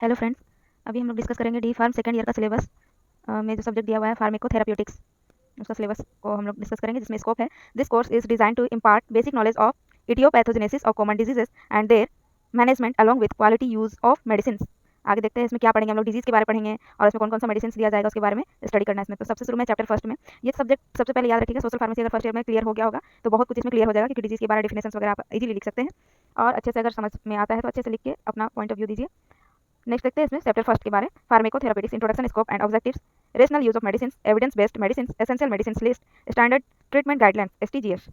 Hello friends. अभी हम लोग डिस्कस करेंगे डी फार्म सेकंड ईयर का सिलेबस में जो सब्जेक्ट दिया हुआ है फार्माकोथेराप्यूटिक्स। उसका सिलेबस को हम लोग डिस्कस करेंगे जिसमें स्कोप है this course is design to impart basic knowledge of etiopathogenesis of common diseases and their management along with quality use of medicine. आगे देखते हैं इसमें क्या पढ़ेंगे हम लोग। डिजीज के बारे में पढ़ेंगे और इसमें कौन कौन सा मेडिसिन दिया जाएगा उसके बारे में स्टडी करना है इसमें। तो सबसे शुरू में चैप्टर फर्स्ट में ये सब्जेक्ट सबसे पहले याद रखिएगा। सोशल फार्मेसी अगर फर्स्ट ईयर में क्लियर हो गया होगा तो बहुत कुछ इसमें क्लियर हो जाएगा क्योंकि डिजीज के बारे में डिफिनेशन वगैरह आप इजीली लिख सकते हैं और अच्छे से अगर समझ में आता है तो अच्छे से लिख के अपना पॉइंट ऑफ व्यू दीजिए। नेक्स्ट देखते हैं इसमें चैप्टर फर्स्ट के बारे में pharmacotherapeutics introduction scope and objectives rational use of medicine evidence based medicine essential medicine list standard treatment guidelines STGs.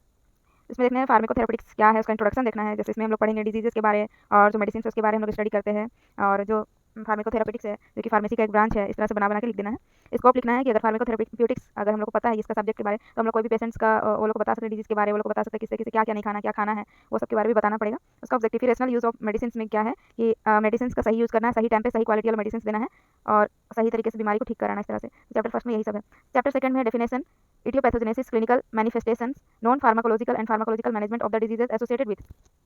इसमें देखना है फार्माकोथेरापेटिक्स क्या है उसका इंट्रोडक्शन देखना है। जैसे इसमें हम लोग पढ़ेंगे डिजीजेस के बारे और जो मेडिसिन है उसके बारे में हम लोग स्टडी करते हैं और जो फार्माकोथेरापेटिक्स है जो कि फार्मेसी का एक ब्रांच है इस तरह से बना बना के लिख देना है। स्कोप लिखना है कि अगर फार्माकोथेरापेटिक्स अगर हम लोग को पता है इसका सब्जेक्ट के बारे तो हम लोग कोई भी पेशेंट्स का वो लोग को बता सकते हैं डिजीज के बारे वो लोग को बता सकते हैं किससे किससे क्या क्या नहीं खाना क्या खाना है वो सब के बारे में बताना पड़ेगा। उसका objective rational use of medicine में क्या है कि मेडिसिन का सही यूज करना है, सही टाइम पे सही क्वालिटी वाला मेडिसिन देना है और सही तरीके से बीमारी को ठीक कराना इस तरह से। चैप्टर फर्स्ट में यही सब है। चैप्टर सेकंड में definition aetiopathogenesis clinical manifestations non pharmacological and pharmacological management of the diseases associated with.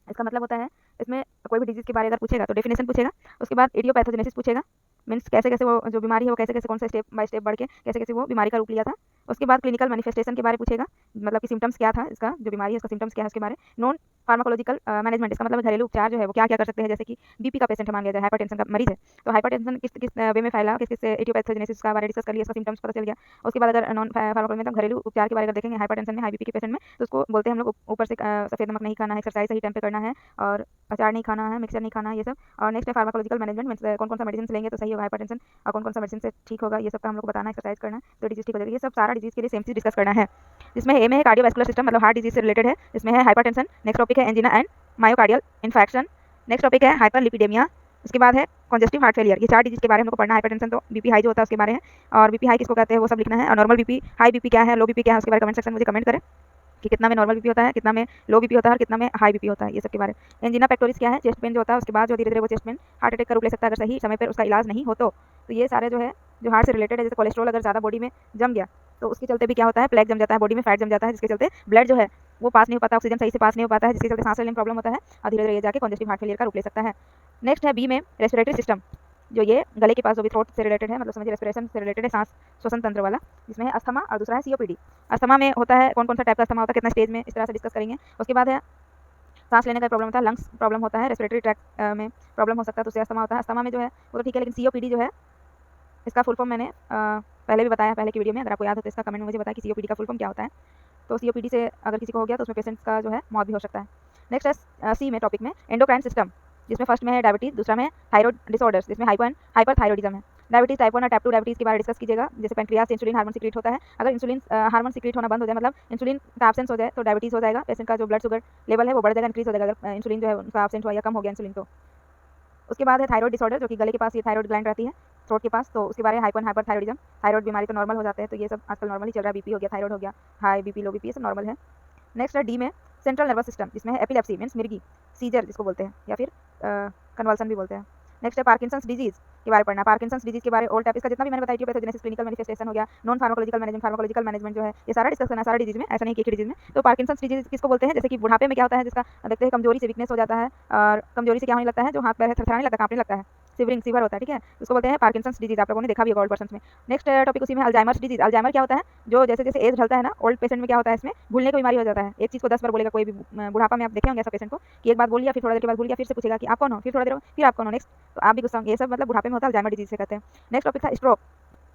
इसका मतलब होता है इसमें कोई भी डिजीज के बारे अगर पूछेगा तो डेफिनेशन पूछेगा, उसके बाद इडियोपैथोजेनेसिस पूछेगा मीन्स कैसे कैसे वो जो बीमारी है वो कैसे कैसे कौन सा स्टेप बाय स्टेप बढ़ के कैसे कैसे वो बीमारी का रूप लिया था। उसके बाद क्लिनिकल मैनिफेस्टेशन के बारे में पूछेगा, मतलब कि सिम्टम्स क्या था इसका जो बीमारी है उसका सिम्टम्स क्या है उसके बारे में। नॉन फार्माकोलॉजिकल मैनेजमेंट इसका मतलब घरेलू उपचार जो है वो क्या क्या कर सकते हैं। जैसे कि बीपी का पेशेंट है मान लिया जाए, हाइपरटेंशन का मरीज है तो हाइपरटेंशन किस किस वे में फैला, किस किस इडियोपैथोजेनेसिस का बारे डिस्कस कर लिया, इसका सिम्टम्स पता चल गया। उसके बाद अगर नॉन फार्माकोलॉजी मतलब घरेलू उपचार के बारे में देखेंगे हाइपरटेंशन में हाई बीपी के पेशेंट में तो उसको बोलते हैं हम लोग ऊपर से सफेद नमक नहीं खाना है, एक्सरसाइज सही टाइम पे करना है और अचार नहीं खाना है, मिक्सर नहीं खाना है, ये सब। और नेक्स्ट है फार्माकोलॉजिकल मैनेजमेंट मीन्स कौन कौन सा मेडिसिन लेंगे तो सही होगा हाइपरटेंशन और कौन कौन सा मेडिसिन से ठीक होगा, ये सब का हम लोग को बताना है, एक्सरसाइज करना है तो डिजीज ठीक हो जाएगी। ये सब सारा डिजीज के लिए सेम चीज डिस्कस करना है। जिसमें ए में है कार्डियोवैस्कुलर सिस्टम मतलब हार्ट डिजीज से रिलेटेड है, इसमें है हाइपरटेंशन। नेक्स्ट टॉपिक है angina and myocardial infection. Next topic है हाइपरलिपिडेमिया। उसके बाद है कॉन्जेस्टिव हार्ट फेलियर। ये चार डिजीज के बारे में हमको पढ़ना है। हाइपरटेंशन तो बीपी हाई जो होता है उसके बारे में और बीपी हाई किसको कहते हैं वो सब लिखना है और नॉर्मल बीपी हाई बीपी क्या है लो बीपी क्या है उसके बारे में कमेंट सेक्शन में मुझे कमेंट करें कि कितना में नॉर्मल बीपी होता है, कितना में लो बीपी होता है और कितना में हाई बीपी होता है, ये सब के बारे में। एंजिना पेक्टोरिस क्या है, चेस्ट पेन जो होता है उसके बाद जो धीरे धीरे वो चेस्ट पेन हार्ट अटैक का रूप ले सकता है अगर सही समय पर उसका इलाज नहीं हो तो ये सारे जो है जो हार्ट से रिलेटेड है। जैसे कोलेस्ट्रॉल अगर ज़्यादा बॉडी में जम गया तो उसके चलते भी क्या होता है प्लेग जम जाता है बॉडी में, फैट जम जाता है जिसके चलते ब्लड जो है वो पास नहीं हो पाता, ऑक्सीजन सही से पास नहीं हो पाता है जिसके चलते सांस लेने में प्रॉब्लम होता है और धीरे धीरे ये जाके कॉन्जेस्टिव हार्ट फेलियर का रूप ले सकता है। नेक्स्ट है बी में रेस्पिरेटरी सिस्टम जो ये गले के पास जो भी थ्रोट से रिलेटेड है मतलब समझिए रेस्पिरेशन से रिलेटेड है, सांस श्वसन तंत्र वाला, जिसमें है अस्थमा और दूसरा है सीओपीडी। अस्थमा में होता है कौन कौन सा टाइप का अस्थमा होता है कितना स्टेज में इस तरह से डिस्कस करेंगे। उसके बाद है सांस लेने का प्रॉब्लम होता है, लंग्स प्रॉब्लम होता है, रेस्पिरेटरी ट्रैक्ट में प्रॉब्लम हो सकता है तो उससे अस्थमा होता है। अस्थमा में जो है वो तो ठीक है लेकिन सीओपीडी जो है इसका फुल फॉर्म मैंने पहले भी बताया पहले की वीडियो में, अगर आपको याद हो तो इसका कमेंट में मुझे बताया कि सीओपीडी का फुल फॉर्म क्या होता है। तो सीओपीडी से अगर किसी को हो गया तो उसमें पेशेंट का जो है मौत भी हो सकता है। नेक्स्ट है सी में टॉपिक में एंडोक्राइन सिस्टम जिसमें फर्स्ट में है डायबिटीज, दूसरा में थायराइड डिसऑर्डर्स जिसमें हाइपरथायरॉइडिज्म है। डायबिटीज टाइप 1 और टाइप 2 डायबिटीज के बारे में डिस्कस कीजिएगा। जैसे पेनक्रियाज से इंसुलिन हार्मोन सीक्रेट होता है, अगर इंसुलिन हार्मोन सीक्रेट होना बंद हो जाए मतलब इंसुलिन का एब्सेंस हो जाए तो डायबिटीज हो जाएगा, पेशेंट का जो ब्लड शुगर लेवल है वो बढ़ जाएगा, इंक्रीज हो जाएगा अगर इंसुलिन जो है उनका एब्सेंट हुआ या कम हो गया इंसुलिन तो। उसके बाद है थायराइड डिसऑर्डर जो कि गले के पास ये थायराइड ग्लैंड रहती है थ्रोट के पास तो उसके बारे में हाइपरथायरॉइडिज्म, थायराइड बीमारी तो नॉर्मल हो जाते हैं तो ये सब आजकल नॉर्मली चल रहा है, बीपी हो गया, थायराइड हो गया, हाई बीपी लो बीपी ये सब नॉर्मल है। नेक्स्ट है डी में सेंट्रल नर्वस सिस्टम जिसमें है एपिलेप्सी मीन्स मिर्गी, सीजर जिसको बोलते हैं या फिर कन्वल्सन भी बोलते हैं। नेक्स्ट है पार्किंसंस डिजीज के बारे में पढ़ना, पार्किंसंस डिजीज के बारे में ओल्ड टाइप इसका जितना भी मैंने बताया इटियोपैथोजेनेसिस क्लिनिकल मैनिफेस्टेशन हो गया, नॉन फार्माकोलॉजिकल मैनेजमेंट जो है ये सारा डिस्कस करना है सारा डिजीज में, ऐसा नहीं कि एक ही डिजीज में। तो पार्किंसंस डिजीज किसको बोलते हैं, जैसे कि बुढ़ापे में क्या होता है जिसका देखते हैं कमजोरी से वीकनेस हो जाता है और कमजोरी से क्या होने लगता है जो हाथ पैर थरथराने लगता है, कांपने लगता है, सिवरिंग सीवर होता है, ठीक है, उसको बोलते हैं पार्किंसंस डिजीज। आप लोगों ने देखा भी होगा ओल्ड पर्सन में। नेक्स्ट टॉपिक उसी में अल्जाइमर्स डिजीज। अल्जाइमर क्या होता है जो जैसे जैसे एज ढलता है ना ओल्ड पेशेंट में क्या होता है इसमें भूलने की बीमारी हो जाता है, एक चीज को 10 बार बोलेगा कोई भी बुढ़ापा में आप देखे होंगे ऐसा पेशेंट को कि एक बात बोल लिया फिर थोड़ा देर के बाद भूल गया, फिर से पूछेगा कि आप कौन हो, फिर थोड़ा देर फिर आप कौन हो, नेक्स्ट तो आप भी गुस्सा होंगे, ये सब मतलब बुढ़ापे में होता है, अल्जाइमर डिजीज से कहते हैं। नेक्स्ट टॉपिक था स्ट्रोक।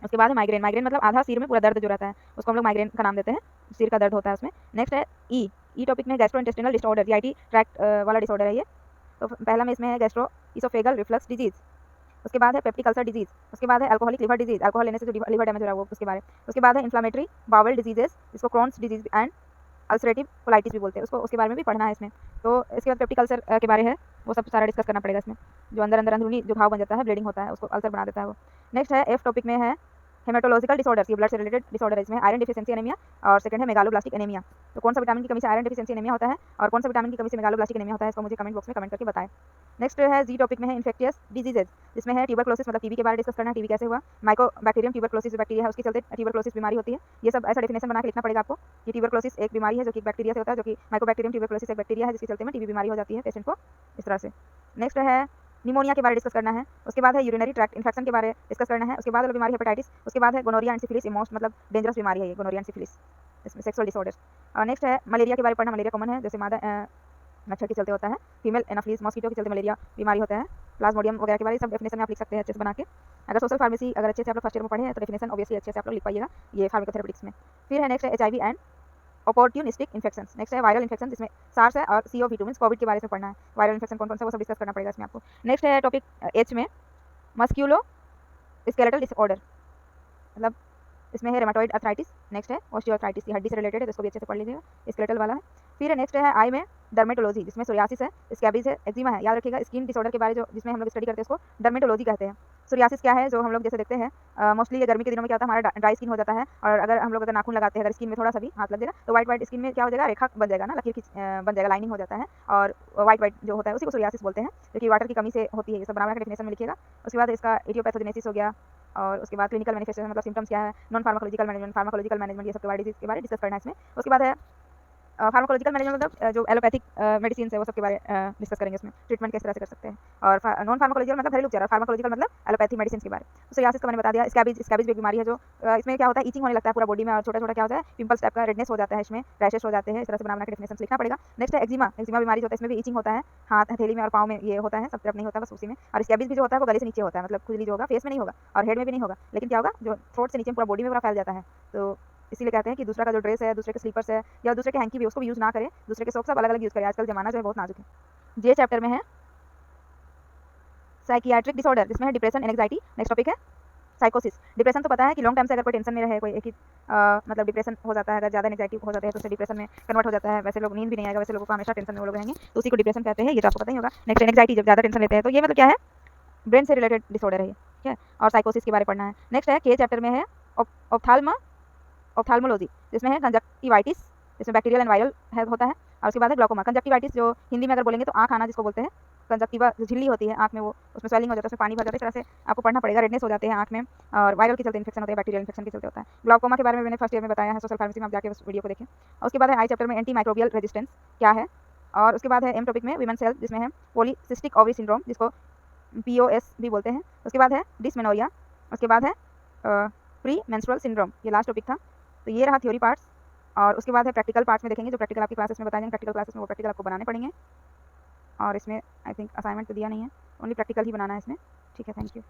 उसके बाद है माइग्रेन। माइग्रेन मतलब आधा सिर में पूरा दर्द जो रहता है उसको हम लोग माइग्रेन का नाम देते हैं, सिर का दर्द होता है उसमें। नेक्स्ट है ई। ई टॉपिक में गैस्ट्रोइंटेस्टिनल डिसऑर्डर, जीआईटी ट्रैक्ट वाला डिसऑर्डर है ये। तो पहला में इसमें है गैस्ट्रो इसोफेगल रिफ्लक्स डिजीज। उसके बाद है पेप्टिक अल्सर डिजीज। उसके बाद है अल्कोहलिक लिवर डिजीज, अल्कोहल लेने से जो लिवर डैमेज हो रहा है वो उसके बारे में। उसके बाद है इन्फ्लामेटरी बाउल डिजीजेस जिसको Crohn's disease and ulcerative colitis भी बोलते हैं, उसको उसके बारे में भी पढ़ना है इसमें। तो इसके बाद पेप्टिक अल्सर के बारे है वो सब सारा डिस्कस करना पड़ेगा इसमें, जो अंदर अंदर अंदरूनी जो घाव बन जाता है ब्लीडिंग होता है उसको अल्सर बना देता है वो। नेक्स्ट है एफ टॉपिक में है हेमेटोलॉजिकल डिसऑर्डर्स, ये ब्लड से रिलेटेड डिसऑर्डर है, इसमें आयरन डिफिशिएंसी एनीमिया और सेकंड है मेगालोब्लास्टिक एनीमिया। तो कौन सा विटामिन की कमी से आयरन डिफिशिएंसी एनीमिया होता है और कौन सा विटामिन की कमी से मेगालोब्लास्टिक एनीमिया होता है इसको मुझे कमेंट बॉक्स में कमेंट करके बताएं। नेक्स्ट है जी टॉपिक में है इन्फेक्शियस डिजीजेज जिसमें है ट्यूबरक्लोसिस मतलब टीबी के बारे में डिस्कस करना है, टीबी कैसे हुआ, माइकोबैक्टीरियम ट्यूबरक्लोसिस बैक्टीरिया है उसके चलते ट्यूबरक्लोसिस बीमारी होती है, ये सब ऐसा डेफिनेशन बना के लिखना पड़ेगा आपको कि ट्यूबरक्लोसिस एक बीमारी है जो कि बैक्टीरिया से होता है, जो कि माइकोबैक्टीरियम ट्यूबरक्लोसिस एक बैक्टीरिया है जिसके चलते में टीबी बीमारी हो जाती है पेशेंट को इस तरह से। नेक्स्ट है निमोनिया के बारे में डिस्कस करना है। उसके बाद है यूरिनरी ट्रैक्ट इन्फेक्शन के बारे में डिस्कस करना है। उसके बाद वाला बीमारी हेपेटाइटिस। उसके बाद है गोनोरिया एंड सिफिलिस, मोस्ट मतलब डेंजरस बीमारी है ये गोनोरिया एंड सिफिलिस, इसमें सेक्सुअल डिसऑर्डर्स। और नेक्स्ट है मलेरिया के बारे में पढ़ना। मलेरिया कॉमन है, जैसे मादा मच्छर के चलते होता है, फीमेल एनाफिलीज मॉस्किटो के चलते मलेरिया बीमारी होता है, प्लाज्मोडियम वगैरह के बारे में सब डेफिनेशन में आप लिख सकते हैं अच्छे से बना के। अगर सोशल फार्मेसी अगर अच्छे से आप लोग फर्स्ट ईयर में पढ़े हैं तो डेफिनेशन ऑब्वियसली अच्छे से आप लोग लिख पाइएगा ये फार्माकोथेरेपेटिक्स में। फिर है नेक्स्ट है HIV and opportunistic infection. Next है वायरल इन्फेक्शन, जिसमें सार्स है और CO विटामिन कोविड के बारे में पढ़ना है। वायरल इन्फेक्शन कौन कौन सा वो सब डिस्कस करना पड़ेगा इसमें आपको। नेक्स्ट है टॉपिक एच में मस्क्यूलो स्केलेटल डिसऑर्डर, मतलब इसमें है रेमाटॉइड अर्थराइटिस। नेक्स्ट है ऑस्टियोआर्थराइटिस, ये हड्डी से रिलेटेड है तो इसको भी अच्छे से पढ़ लीजिएगा, स्केलेटल वाला है। फिर है नेक्स्ट है आई में डर्मेटोलॉजी, जिसमें सोरियासिस है, स्कैबीज है, एक्जिमा है। याद रखिएगा स्किन डिसऑर्डर के बारे जो जिसमें हम लोग स्टडी करते हैं उसको डर्मेटोलॉजी कहते हैं। सोरियासिस क्या है, जो हम लोग जैसे देखते हैं मोस्टली ये गर्मी के दिनों में क्या होता है, हमारा ड्राई स्किन हो जाता है, और अगर हम लोग अगर नाखून लगाते हैं अगर स्किन में थोड़ा सा भी हाथ लग जाएगा तो वाइट स्किन में क्या हो जाएगा, रेखा बन जाएगा ना, लकीर बन जाएगा, लाइनिंग हो जाता है, और वाइट जो होता है उसी को सोरियासिस बोलते हैं, जो कि वाटर की कमी से होती है। ये सब बराबर का डेफिनेशन में लिखिएगा। उसके बाद इसका इडियोपैथोजेनेसिस हो गया, और उसके बाद क्लिनिकल मैनिफेस्टेशन मतलब सिम्टम्स क्या है, non pharmacological management, pharmacological management, ये सब के बारे डिजीज के बारे डिस्कस करना है इसमें। उसके बाद है फार्माकोलॉजिकल मैनेजमेंट, मतलब जो एलोपैथिक मेडिसिन है वो सब के बारे डिस्कस करेंगे इसमें, ट्रीटमेंट किस तरह से कर सकते हैं। और नॉन फार्माकोलॉजिकल मतलब घरेलू उपचार, और फार्माकोलॉजिकल मतलब एलोपैथिक मेडिसिन के बारे में। सोरियासिस का मैंने बता दिया। स्कैबीज भी एक बीमारी है जो इसमें क्या होता है, ईचिंग होने लगता है पूरा बॉडी में, और छोटा छोटा क्या होता है, पिंपल्स टाइप का रेडनेस हो जाता है, इसमें रैशेस हो जाते हैं, इस तरह से बना के डेफिनेशन लिखना पड़ेगा। नेक्स्ट है एक्जिमा। एक्जिमा बीमारी जो होता है इसमें भी ईचिंग होता है, हाथ हथेली में और पाँव में ये होता है, सब तरफ नहीं होता, बस उसी में। और स्कैबीज भी जो होता है वो गले से नीचे होता है, मतलब खुजली जो होगा फेस में नहीं होगा और हेड में भी नहीं होगा, लेकिन क्या होगा जो थ्रोट से नीचे पूरा बॉडी में पूरा फैल जाता है। तो इसीलिए कहते हैं कि दूसरा का जो ड्रेस है, दूसरे के स्लीपर्स है या दूसरे के हैंकी भी उसको भी यूज़ ना करें, दूसरे के सॉक्स सब अलग अलग यूज़ करें। आजकल जमाना जो है बहुत नाजुक है। जे चैप्टर में है साइकियाट्रिक डिसऑर्डर, जिसमें है depression and anxiety. Next topic है साइकोसिस। डिप्रेशन तो पता है कि लॉन्ग टाइम से अगर कोई टेंशन में रहे, कोई एक ही मतलब डिप्रेशन हो जाता है, अगर ज़्यादा एंग्जाइटी हो जाता है तो उससे डिप्रेशन में कन्वर्ट हो जाता है। वैसे लोग नींद भी नहीं आएगा, वैसे लोगों को हमेशा टेंशन में वो लोग रहेंगे, तो उसी को डिप्रेशन कहते हैं, ये तो आपको पता ही होगा। नेक्स्ट एंग्जाइटी, जब ज़्यादा टेंशन लेते हैं तो ये मतलब क्या है, ब्रेन से रिलेटेड डिसऑर्डर है ये, ठीक है। और साइकोसिस के बारे में पढ़ना है। नेक्स्ट है के चैप्टर में है ऑप्थाल्मोलॉजी, जिसमें है कंजक्टिवाइटिस, जिसमें बैक्टीरियल एंड वायरल हेल्थ होता है। और उसके बाद है ग्लाकोमा। कंजक्टिवाइटिस जो हिंदी में अगर बोलेंगे तो आँख आना जिसको बोलते हैं, कंजक्टिवा जो झिल्ली होती है आँख में, वो उसमें स्वेलिंग हो जाता है, उसमें पानी भर जाता है, इस तरह से आपको पढ़ना पड़ेगा। रेडनेस हो जाते हैं आँख में, और वायरल के चलते इन्फेक्शन होते हैं, बैक्टीरियल इन्फेक्शन के चलते होता है। ग्लाकोमा के बारे में मैंने फर्स्ट ईयर में बताया है सोशल फार्मेसी में, आप जाके उस वीडियो को देखें। और उसके बाद है आई चैप्टर में एंटी माइक्रोबियल रेजिस्टेंस क्या है। और उसके बाद है एम टॉपिक में वीमेंस हेल्थ, जिसमें है पॉलीसिस्टिक ओवरी सिंड्रोम, जिसको POS भी बोलते हैं। उसके बाद है डिसमेनोरिया। उसके बाद है प्री मेंस्ट्रुअल सिंड्रोम, ये लास्ट टॉपिक था। तो ये रहा थ्योरी पार्ट्स, और उसके बाद है प्रैक्टिकल पार्ट्स में देखेंगे, जो प्रैक्टिकल आपकी क्लासेस में बताए जाएंगे। प्रैक्टिकल क्लासेस में वो प्रैक्टिकल आपको बनाने पड़ेंगे, और इसमें आई थिंक असाइनमेंट तो दिया नहीं है, ओनली प्रैक्टिकल ही बनाना है इसमें, ठीक है। Thank you.